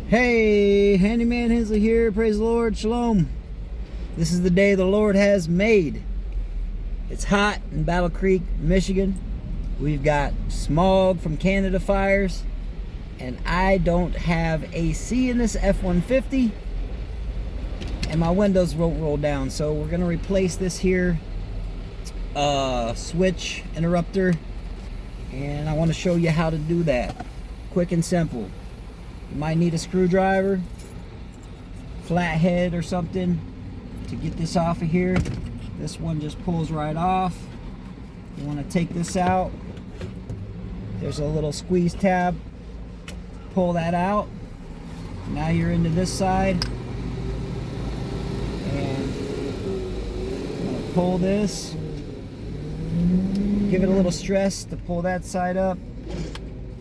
Hey, Handyman Hensley here. Praise the Lord. Shalom. This is the day the Lord has made. It's hot in Battle Creek, Michigan. We've got smog from Canada fires, and I don't have AC in this F-150, and my windows won't roll down. So we're gonna replace this here switch interrupter, and I want to show you how to do that. Quick and simple. You might need a screwdriver, flathead or something to get this off of here. This one just pulls right off. You want to take this out. There's a little squeeze tab. Pull that out. Now you're into this side. And I'm going to pull this. Give it a little stress to pull that side up.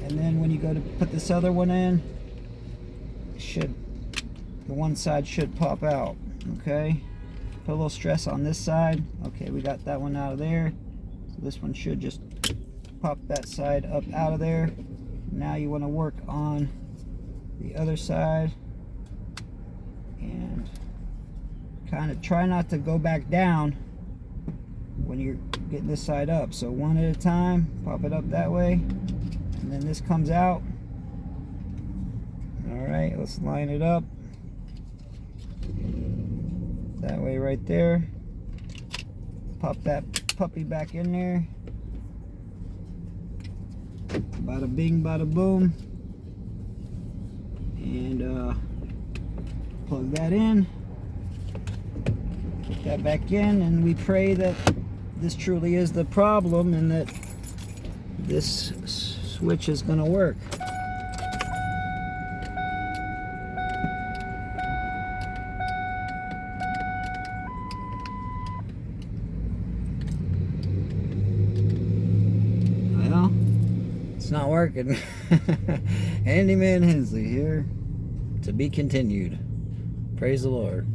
And then when you go to put this other one in, the one side should pop out. Okay, put a little stress on this side. Okay, we got that one out of there, so this one should just pop that side up out of there. Now you want to work on the other side and kind of try not to go back down when you're getting this side up. So one at a time, pop it up that way, and then this comes out. Alright, let's line it up that way right there. Pop that puppy back in there. Bada bing, bada boom. And plug that in. Put that back in, and we pray that this truly is the problem and that this switch is going to work. It's not working. Handyman Hensley here, to be continued. Praise the Lord.